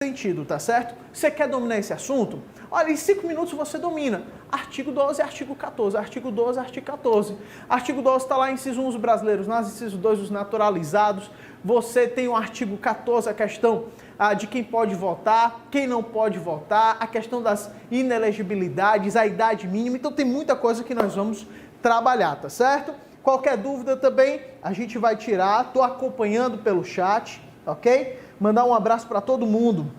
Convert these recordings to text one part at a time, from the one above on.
sentido, tá certo? Você quer dominar esse assunto? Olha, em 5 minutos você domina. Artigo 12 e artigo 14. Artigo 12 e artigo 14. Artigo 12 está lá, inciso 1, os brasileiros nascem, inciso 2, os naturalizados. Você tem o artigo 14, a questão de quem pode votar, quem não pode votar, a questão das inelegibilidades, a idade mínima. Então tem muita coisa que nós vamos trabalhar, tá certo? Qualquer dúvida também, a gente vai tirar. Estou acompanhando pelo chat, ok? Mandar um abraço para todo mundo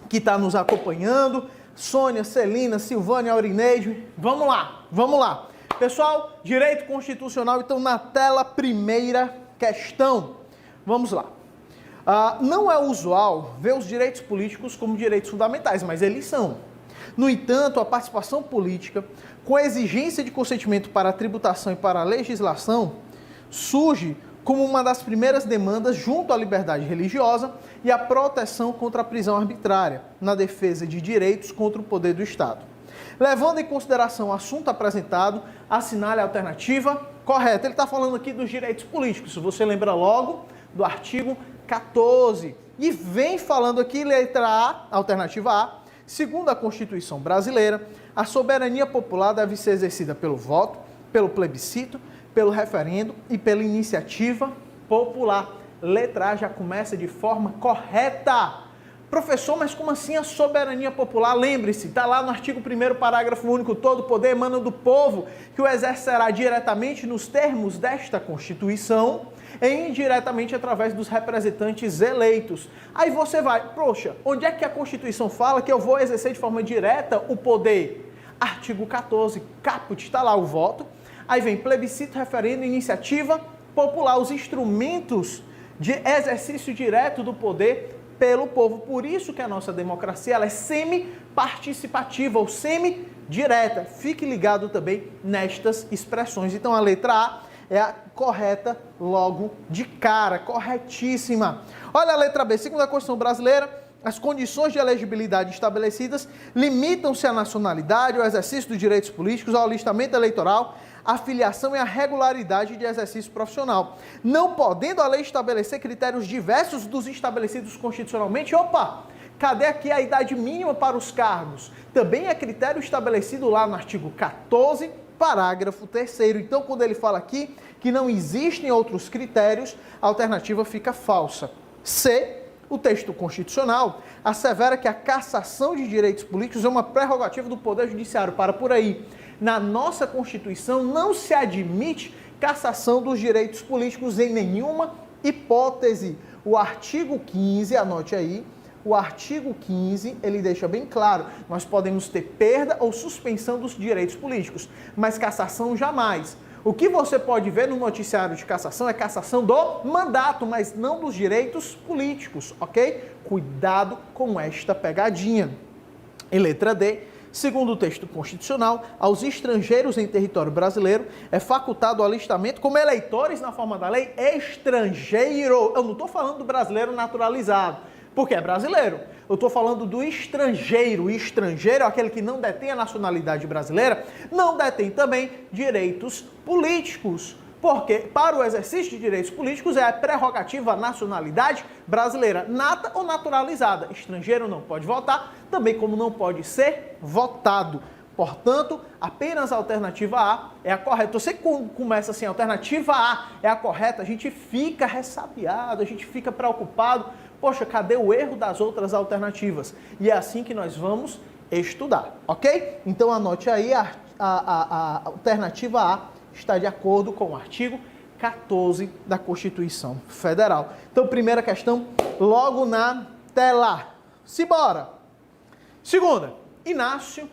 que está nos acompanhando. Sônia, Celina, Silvânia, Aurineide. Vamos lá, vamos lá. Pessoal, direito constitucional, então na tela, primeira questão. Vamos lá. Não é usual ver os direitos políticos como direitos fundamentais, mas eles são. No entanto, a participação política, com a exigência de consentimento para a tributação e para a legislação, surge como uma das primeiras demandas junto à liberdade religiosa e à proteção contra a prisão arbitrária, na defesa de direitos contra o poder do Estado. Levando em consideração o assunto apresentado, assinale a alternativa correta. Ele está falando aqui dos direitos políticos, se você lembra logo do artigo 14. E vem falando aqui, letra A, alternativa A, segundo a Constituição brasileira, a soberania popular deve ser exercida pelo voto, pelo plebiscito, pelo referendo e pela iniciativa popular. Letra A já começa de forma correta. Professor, mas como assim a soberania popular? Lembre-se, está lá no artigo 1º, parágrafo único, todo poder emana do povo, que o exercerá diretamente nos termos desta Constituição e indiretamente através dos representantes eleitos. Aí você vai, poxa, onde é que a Constituição fala que eu vou exercer de forma direta o poder? Artigo 14, caput, está lá o voto. Aí vem plebiscito, referendo, iniciativa popular, os instrumentos de exercício direto do poder pelo povo. Por isso que a nossa democracia ela é semi-participativa ou semi-direta. Fique ligado também nestas expressões. Então a letra A é a correta logo de cara, corretíssima. Olha a letra B, segundo a Constituição brasileira, as condições de elegibilidade estabelecidas limitam-se à nacionalidade, ao exercício dos direitos políticos, ao alistamento eleitoral, à filiação e à regularidade de exercício profissional. Não podendo a lei estabelecer critérios diversos dos estabelecidos constitucionalmente, cadê aqui a idade mínima para os cargos? Também é critério estabelecido lá no artigo 14, parágrafo 3º. Então, quando ele fala aqui que não existem outros critérios, a alternativa fica falsa. C. O texto constitucional assevera que a cassação de direitos políticos é uma prerrogativa do Poder Judiciário. Para por aí. Na nossa Constituição não se admite cassação dos direitos políticos em nenhuma hipótese. O artigo 15, anote aí, o artigo 15, ele deixa bem claro, nós podemos ter perda ou suspensão dos direitos políticos, mas cassação jamais. O que você pode ver no noticiário de cassação é cassação do mandato, mas não dos direitos políticos, ok? Cuidado com esta pegadinha. Em letra D, segundo o texto constitucional, aos estrangeiros em território brasileiro é facultado o alistamento como eleitores na forma da lei estrangeiro. Eu não estou falando do brasileiro naturalizado, porque é brasileiro. Eu estou falando do estrangeiro. O estrangeiro é aquele que não detém a nacionalidade brasileira, não detém também direitos políticos. Porque para o exercício de direitos políticos é a prerrogativa a nacionalidade brasileira, nata ou naturalizada. Estrangeiro não pode votar, também como não pode ser votado. Portanto, apenas a alternativa A é a correta. Você começa assim, a alternativa A é a correta, a gente fica ressabiado, a gente fica preocupado. Poxa, cadê o erro das outras alternativas? E é assim que nós vamos estudar, ok? Então anote aí, a alternativa A está de acordo com o artigo 14 da Constituição Federal. Então, primeira questão, logo na tela. Simbora! Segunda, Inácio,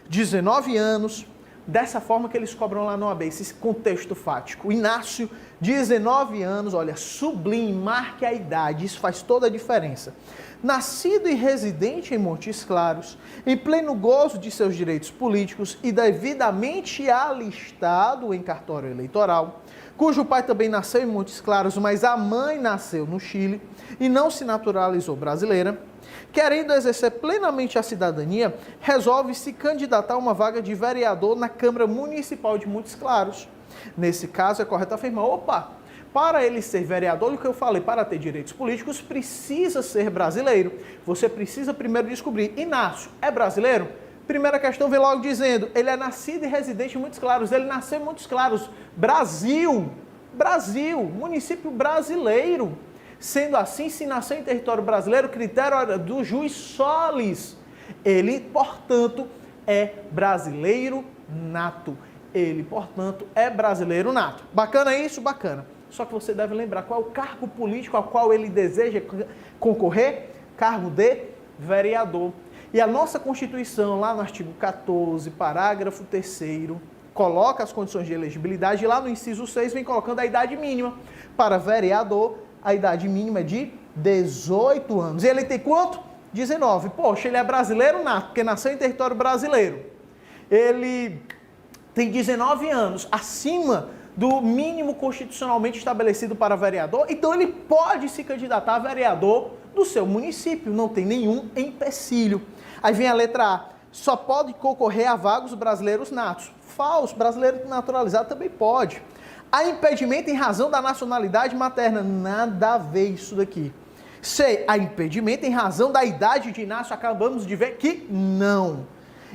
19 anos, dessa forma que eles cobram lá no OAB, esse contexto fático. Inácio, 19 anos, olha, sublime, marque a idade, isso faz toda a diferença. Nascido e residente em Montes Claros, em pleno gozo de seus direitos políticos e devidamente alistado em cartório eleitoral, cujo pai também nasceu em Montes Claros, mas a mãe nasceu no Chile e não se naturalizou brasileira, querendo exercer plenamente a cidadania, resolve se candidatar a uma vaga de vereador na Câmara Municipal de Montes Claros. Nesse caso, é correto afirmar, Para ele ser vereador, o que eu falei, para ter direitos políticos, precisa ser brasileiro. Você precisa primeiro descobrir, Inácio é brasileiro? Primeira questão vem logo dizendo, ele é nascido e residente em Montes Claros, ele nasceu em Montes Claros, Brasil, município brasileiro. Sendo assim, se nasceu em território brasileiro, critério do juiz solis. Ele, portanto, é brasileiro nato. Ele, portanto, é brasileiro nato. Bacana isso? Bacana. Só que você deve lembrar qual é o cargo político ao qual ele deseja concorrer? Cargo de vereador. E a nossa Constituição, lá no artigo 14, parágrafo 3º, coloca as condições de elegibilidade e lá no inciso 6 vem colocando a idade mínima. Para vereador, a idade mínima é de 18 anos. E ele tem quanto? 19. Poxa, ele é brasileiro nato, porque nasceu em território brasileiro. Ele tem 19 anos, acima do mínimo constitucionalmente estabelecido para vereador, então ele pode se candidatar a vereador do seu município, não tem nenhum empecilho. Aí vem a letra A, só pode concorrer a vagos brasileiros natos. Falso, brasileiro naturalizado também pode. Há impedimento em razão da nacionalidade materna, nada a ver isso daqui. C, há impedimento em razão da idade de Inácio, acabamos de ver que não.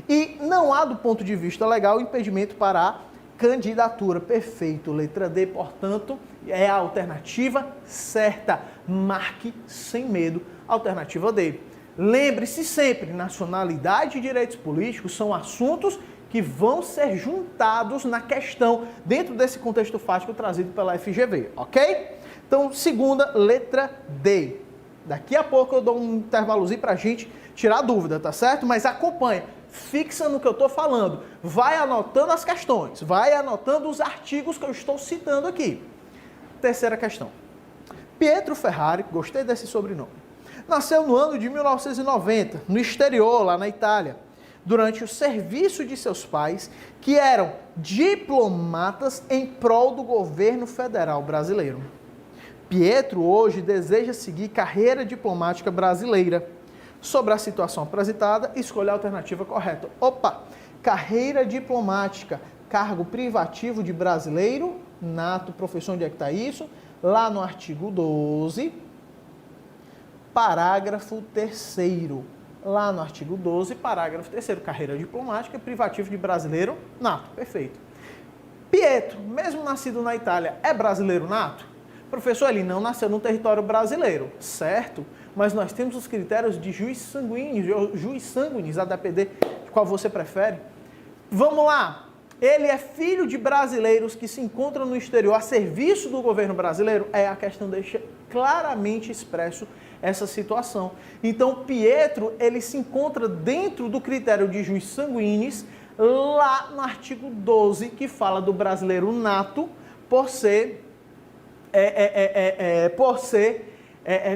E não há, do ponto de vista legal, impedimento para a candidatura. Perfeito. Letra D, portanto, é a alternativa certa. Marque sem medo. Alternativa D. Lembre-se sempre, nacionalidade e direitos políticos são assuntos que vão ser juntados na questão, dentro desse contexto fático trazido pela FGV, ok? Então, segunda, letra D. Daqui a pouco eu dou um intervalozinho para a gente tirar a dúvida, tá certo? Mas acompanha. Fixa no que eu estou falando, vai anotando as questões, vai anotando os artigos que eu estou citando aqui. Terceira questão. Pietro Ferrari, gostei desse sobrenome, nasceu no ano de 1990, no exterior, lá na Itália, durante o serviço de seus pais, que eram diplomatas em prol do governo federal brasileiro. Pietro hoje deseja seguir carreira diplomática brasileira. Sobre a situação apresentada, escolha a alternativa correta. Opa! Carreira diplomática, cargo privativo de brasileiro nato. Professor, onde é que está isso? Lá no artigo 12, parágrafo 3º. Lá no artigo 12, parágrafo 3º. Carreira diplomática, privativo de brasileiro nato. Perfeito. Pietro, mesmo nascido na Itália, é brasileiro nato? Professor, ele não nasceu no território brasileiro, certo? Mas nós temos os critérios de juiz sanguíneos, a depender de qual você prefere. Vamos lá. Ele é filho de brasileiros que se encontram no exterior a serviço do governo brasileiro? A questão deixa claramente expresso essa situação. Então, Pietro, ele se encontra dentro do critério de juiz sanguíneos, lá no artigo 12, que fala do brasileiro nato, por ser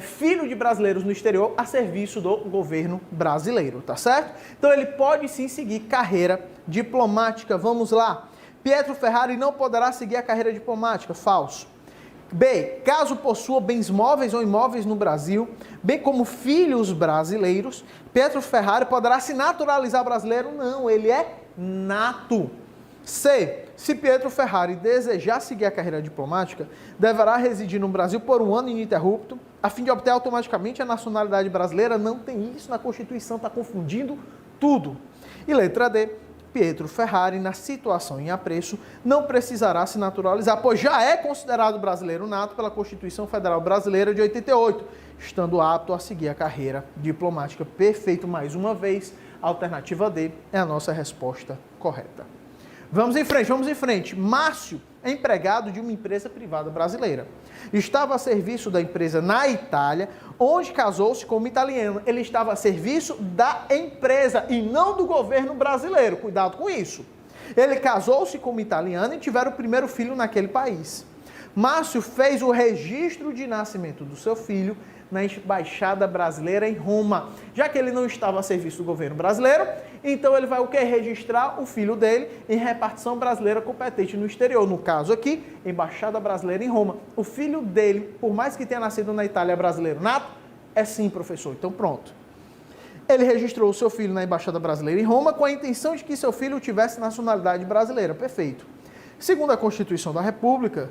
filho de brasileiros no exterior a serviço do governo brasileiro, tá certo? Então ele pode sim seguir carreira diplomática. Vamos lá. Pietro Ferrari não poderá seguir a carreira diplomática. Falso. B, caso possua bens móveis ou imóveis no Brasil, bem como filhos brasileiros, Pietro Ferrari poderá se naturalizar brasileiro? Não, ele é nato. C, se Pietro Ferrari desejar seguir a carreira diplomática, deverá residir no Brasil por um ano ininterrupto, a fim de obter automaticamente a nacionalidade brasileira. Não tem isso na Constituição, está confundindo tudo. E letra D, Pietro Ferrari, na situação em apreço, não precisará se naturalizar, pois já é considerado brasileiro nato pela Constituição Federal Brasileira de 88, estando apto a seguir a carreira diplomática. Perfeito, mais uma vez, a alternativa D é a nossa resposta correta. Vamos em frente. Márcio é empregado de uma empresa privada brasileira. Estava a serviço da empresa na Itália, onde casou-se com uma italiana. Ele estava a serviço da empresa e não do governo brasileiro. Cuidado com isso. Ele casou-se com uma italiana e tiveram o primeiro filho naquele país. Márcio fez o registro de nascimento do seu filho na Embaixada Brasileira em Roma. Já que ele não estava a serviço do governo brasileiro, então ele vai o quê? Registrar o filho dele em repartição brasileira competente no exterior. No caso aqui, Embaixada Brasileira em Roma. O filho dele, por mais que tenha nascido na Itália, é brasileiro nato? É sim, professor. Então pronto. Ele registrou o seu filho na Embaixada Brasileira em Roma com a intenção de que seu filho tivesse nacionalidade brasileira. Perfeito. Segundo a Constituição da República,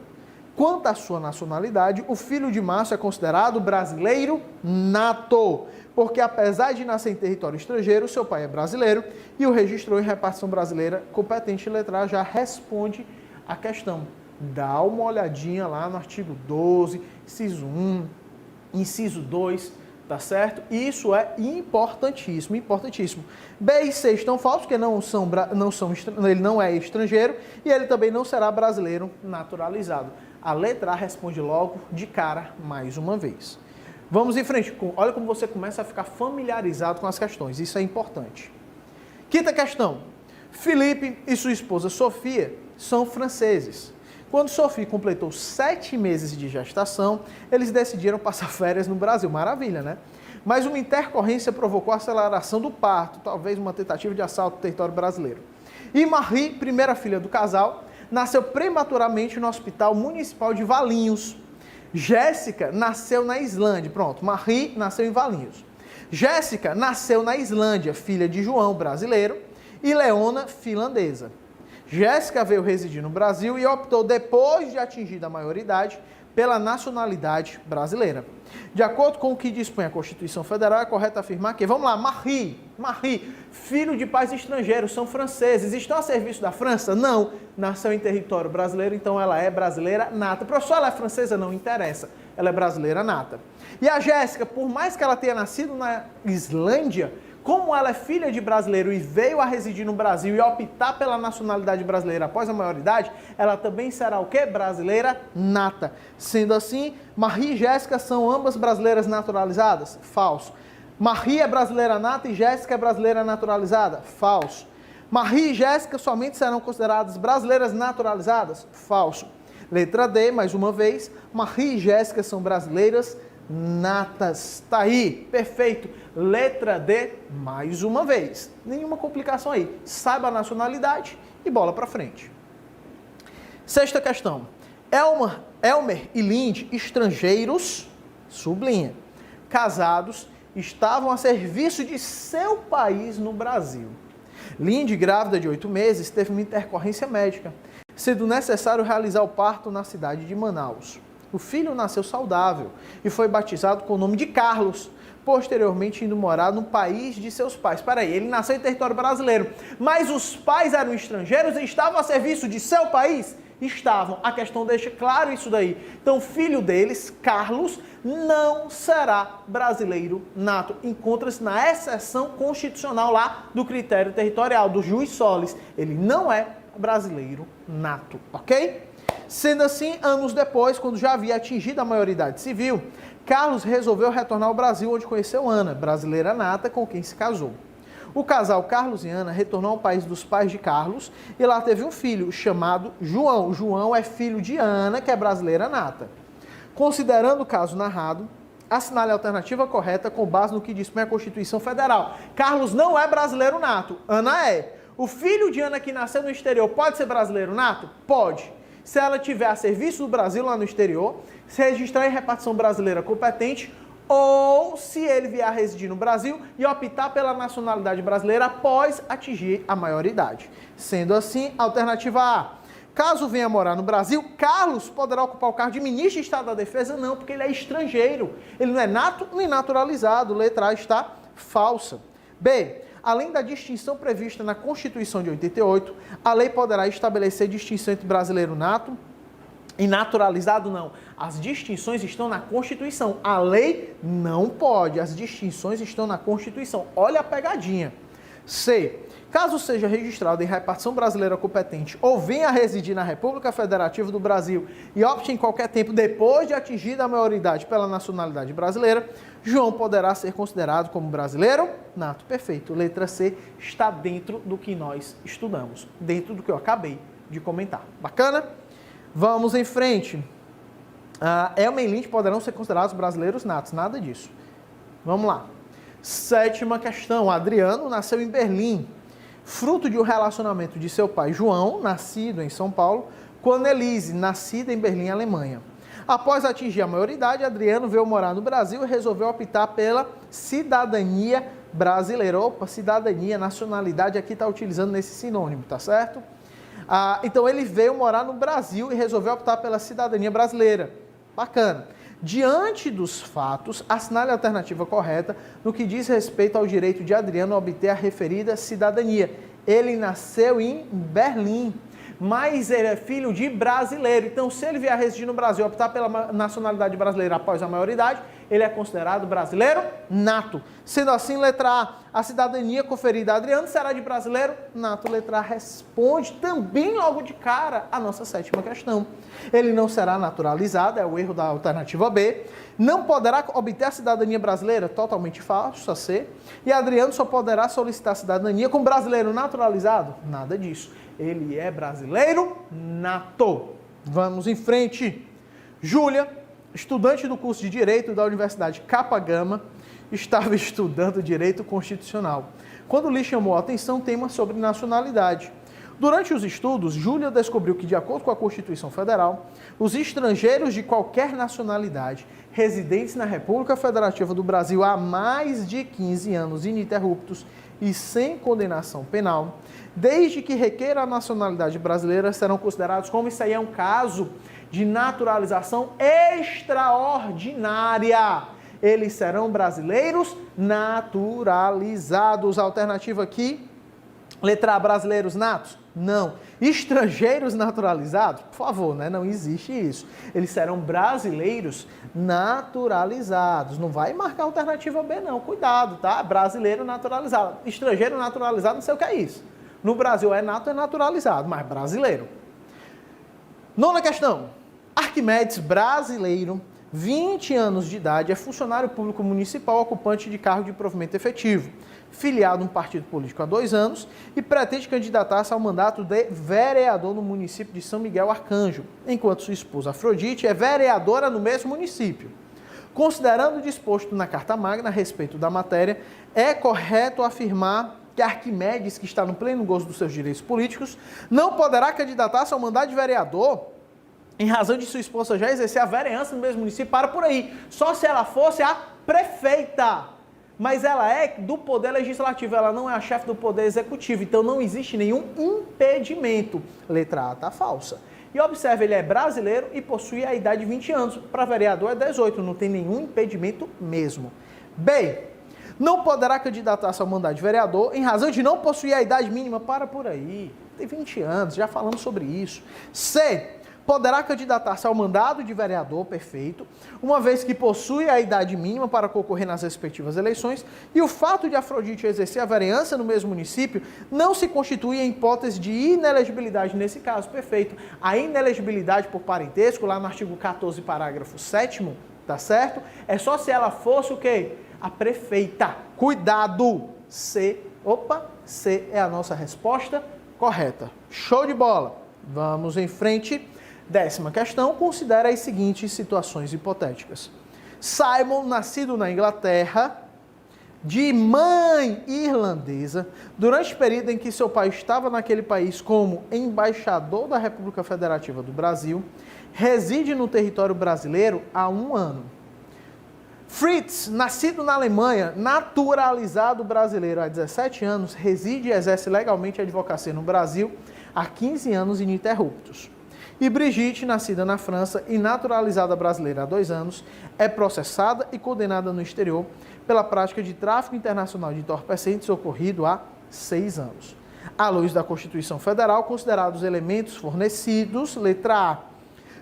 Quanto à sua nacionalidade, o filho de Márcio é considerado brasileiro nato, porque apesar de nascer em território estrangeiro, seu pai é brasileiro e o registrou em repartição brasileira competente. Letra A já responde a questão. Dá uma olhadinha lá no artigo 12, inciso 1, inciso 2, tá certo? Isso é importantíssimo, importantíssimo. B e C estão falsos, porque ele não é estrangeiro e ele também não será brasileiro naturalizado. A letra A responde logo de cara mais uma vez. Vamos em frente. Olha como você começa a ficar familiarizado com as questões. Isso é importante. Quinta questão. Felipe e sua esposa Sofia são franceses. Quando Sophie completou 7 meses de gestação, eles decidiram passar férias no Brasil. Maravilha, né? Mas uma intercorrência provocou a aceleração do parto, talvez uma tentativa de assalto ao território brasileiro. E Marie, primeira filha do casal, nasceu prematuramente no Hospital Municipal de Valinhos. Jéssica nasceu na Islândia. Pronto, Marie nasceu em Valinhos. Jéssica nasceu na Islândia, filha de João, brasileiro, e Leona, finlandesa. Jéssica veio residir no Brasil e optou, depois de atingida a maioridade, pela nacionalidade brasileira. De acordo com o que dispõe a Constituição Federal, é correto afirmar que, vamos lá, Marie, filho de pais estrangeiros, são franceses, estão a serviço da França? Não, nasceu em território brasileiro, então ela é brasileira nata. Professor, ela é francesa? Não interessa, ela é brasileira nata. E a Jéssica, por mais que ela tenha nascido na Islândia, como ela é filha de brasileiro e veio a residir no Brasil e optar pela nacionalidade brasileira após a maioridade, ela também será o quê? Brasileira nata. Sendo assim, Marie e Jéssica são ambas brasileiras naturalizadas? Falso. Marie é brasileira nata e Jéssica é brasileira naturalizada? Falso. Marie e Jéssica somente serão consideradas brasileiras naturalizadas? Falso. Letra D, mais uma vez, Marie e Jéssica são brasileiras natas. Tá aí, perfeito. Letra D, mais uma vez. Nenhuma complicação aí. Saiba a nacionalidade e bola para frente. Sexta questão. Elmer e Lindy, estrangeiros, sublinha, casados, estavam a serviço de seu país no Brasil. Lindy, grávida de 8 meses, teve uma intercorrência médica, sendo necessário realizar o parto na cidade de Manaus. O filho nasceu saudável e foi batizado com o nome de Carlos, posteriormente indo morar no país de seus pais. Peraí, ele nasceu em território brasileiro, mas os pais eram estrangeiros e estavam a serviço de seu país? Estavam. A questão deixa claro isso daí. Então, o filho deles, Carlos, não será brasileiro nato. Encontra-se na exceção constitucional lá do critério territorial, do juiz solis. Ele não é brasileiro nato, ok? Sendo assim, anos depois, quando já havia atingido a maioridade civil, Carlos resolveu retornar ao Brasil, onde conheceu Ana, brasileira nata, com quem se casou. O casal Carlos e Ana retornou ao país dos pais de Carlos e lá teve um filho chamado João. João é filho de Ana, que é brasileira nata. Considerando o caso narrado, assinale a alternativa correta com base no que dispõe a Constituição Federal. Carlos não é brasileiro nato, Ana é. O filho de Ana que nasceu no exterior pode ser brasileiro nato? Pode. Se ela tiver a serviço do Brasil lá no exterior, se registrar em repartição brasileira competente, ou se ele vier a residir no Brasil e optar pela nacionalidade brasileira após atingir a maioridade. Sendo assim, alternativa A. Caso venha morar no Brasil, Carlos poderá ocupar o cargo de ministro de Estado da Defesa? Não, porque ele é estrangeiro. Ele não é nato nem naturalizado. Letra A está falsa. B. Além da distinção prevista na Constituição de 88, a lei poderá estabelecer distinção entre brasileiro nato e naturalizado? Não. As distinções estão na Constituição. A lei não pode. As distinções estão na Constituição. Olha a pegadinha. C. Caso seja registrado em repartição brasileira competente ou venha a residir na República Federativa do Brasil e opte em qualquer tempo depois de atingida a maioridade pela nacionalidade brasileira, João poderá ser considerado como brasileiro nato. Perfeito. Letra C está dentro do que nós estudamos, dentro do que eu acabei de comentar. Bacana? Vamos em frente. Elmer e Lindy poderão ser considerados brasileiros natos. Nada disso. Vamos lá. Sétima questão. Adriano nasceu em Berlim, fruto de um relacionamento de seu pai João, nascido em São Paulo, com Annelise, nascida em Berlim, Alemanha. Após atingir a maioridade, Adriano veio morar no Brasil e resolveu optar pela cidadania brasileira. Opa, cidadania, nacionalidade, aqui está utilizando nesse sinônimo, tá certo? Então ele veio morar no Brasil e resolveu optar pela cidadania brasileira. Bacana. Diante dos fatos, assinale a alternativa correta no que diz respeito ao direito de Adriano a obter a referida cidadania. Ele nasceu em Berlim, mas ele é filho de brasileiro. Então, se ele vier residir no Brasil e optar pela nacionalidade brasileira após a maioridade, ele é considerado brasileiro nato. Sendo assim, letra A cidadania conferida a Adriano será de brasileiro nato. Letra A responde também logo de cara a nossa sétima questão. Ele não será naturalizado, é o erro da alternativa B. Não poderá obter a cidadania brasileira, totalmente falso, a C. E Adriano só poderá solicitar a cidadania como brasileiro naturalizado? Nada disso. Ele é brasileiro nato. Vamos em frente. Júlia, estudante do curso de Direito da Universidade Capa Gama, estava estudando Direito Constitucional, quando lhe chamou a atenção o tema sobre nacionalidade. Durante os estudos, Júlia descobriu que, de acordo com a Constituição Federal, os estrangeiros de qualquer nacionalidade, residentes na República Federativa do Brasil há mais de 15 anos ininterruptos e sem condenação penal, desde que requeira a nacionalidade brasileira, serão considerados como isso aí é um caso de naturalização extraordinária. Eles serão brasileiros naturalizados. Alternativa aqui, letra A, brasileiros natos? Não. Estrangeiros naturalizados? Por favor, né? Não existe isso. Eles serão brasileiros naturalizados. Não vai marcar a alternativa B, não. Cuidado, tá? Brasileiro naturalizado. Estrangeiro naturalizado, não sei o que é isso. No Brasil é nato, é naturalizado, mas brasileiro. Nona questão. Arquimedes, brasileiro, 20 anos de idade, é funcionário público municipal ocupante de cargo de provimento efetivo, filiado a um partido político há 2 anos e pretende candidatar-se ao mandato de vereador no município de São Miguel Arcanjo, enquanto sua esposa Afrodite é vereadora no mesmo município. Considerando o disposto na Carta Magna a respeito da matéria, é correto afirmar que Arquimedes, que está no pleno gozo dos seus direitos políticos, não poderá candidatar-se ao mandato de vereador em razão de sua esposa já exercer a vereança no mesmo município. Para por aí. Só se ela fosse a prefeita. Mas ela é do poder legislativo, ela não é a chefe do poder executivo. Então não existe nenhum impedimento. Letra A está falsa. E observe, ele é brasileiro e possui a idade de 20 anos. Para vereador é 18, não tem nenhum impedimento mesmo. B. Não poderá candidatar-se ao mandato de vereador em razão de não possuir a idade mínima. Para por aí. Tem 20 anos, já falamos sobre isso. C. Poderá candidatar-se ao mandato de vereador, perfeito, uma vez que possui a idade mínima para concorrer nas respectivas eleições, e o fato de Afrodite exercer a vereança no mesmo município não se constitui em hipótese de inelegibilidade nesse caso, perfeito. A inelegibilidade por parentesco, lá no artigo 14, parágrafo 7º, tá certo? É só se ela fosse o quê? A prefeita. Cuidado! C é a nossa resposta correta. Show de bola! Vamos em frente. 10ª questão, considera as seguintes situações hipotéticas. Simon, nascido na Inglaterra, de mãe irlandesa, durante o período em que seu pai estava naquele país como embaixador da República Federativa do Brasil, reside no território brasileiro há 1 ano. Fritz, nascido na Alemanha, naturalizado brasileiro há 17 anos, reside e exerce legalmente a advocacia no Brasil há 15 anos ininterruptos. E Brigitte, nascida na França e naturalizada brasileira há 2 anos, é processada e condenada no exterior pela prática de tráfico internacional de entorpecentes ocorrido há 6 anos. À luz da Constituição Federal, considerados elementos fornecidos, letra A.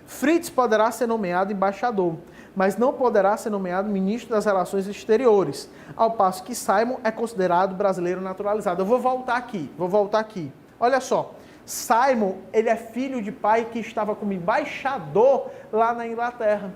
Fritz poderá ser nomeado embaixador, mas não poderá ser nomeado ministro das Relações Exteriores, ao passo que Simon é considerado brasileiro naturalizado. Eu vou voltar aqui. Olha só. Simon, ele é filho de pai que estava como embaixador lá na Inglaterra.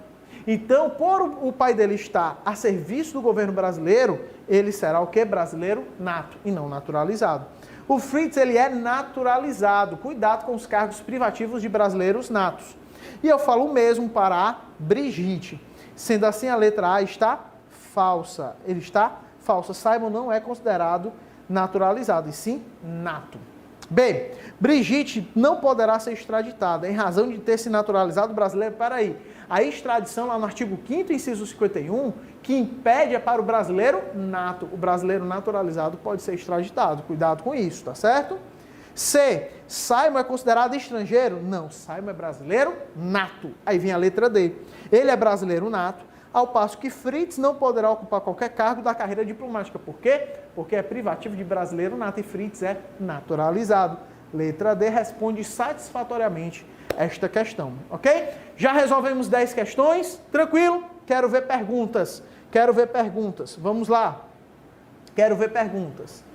Então, por o pai dele estar a serviço do governo brasileiro, ele será o quê? Brasileiro nato e não naturalizado. O Fritz, ele é naturalizado. Cuidado com os cargos privativos de brasileiros natos. E eu falo o mesmo para a Brigitte. Sendo assim, a letra A está falsa. Ele está falsa. Simon não é considerado naturalizado, e sim nato. B. Brigitte não poderá ser extraditada em razão de ter se naturalizado brasileiro. Peraí, a extradição lá no artigo 5º, inciso 51, que impede é para o brasileiro nato. O brasileiro naturalizado pode ser extraditado. Cuidado com isso, tá certo? C. Simon é considerado estrangeiro? Não, Simon é brasileiro nato. Aí vem a letra D. Ele é brasileiro nato, ao passo que Fritz não poderá ocupar qualquer cargo da carreira diplomática. Por quê? Porque é privativo de brasileiro nato e Fritz é naturalizado. Letra D responde satisfatoriamente esta questão, ok? Já resolvemos 10 questões, tranquilo? Quero ver perguntas. Vamos lá. Quero ver perguntas.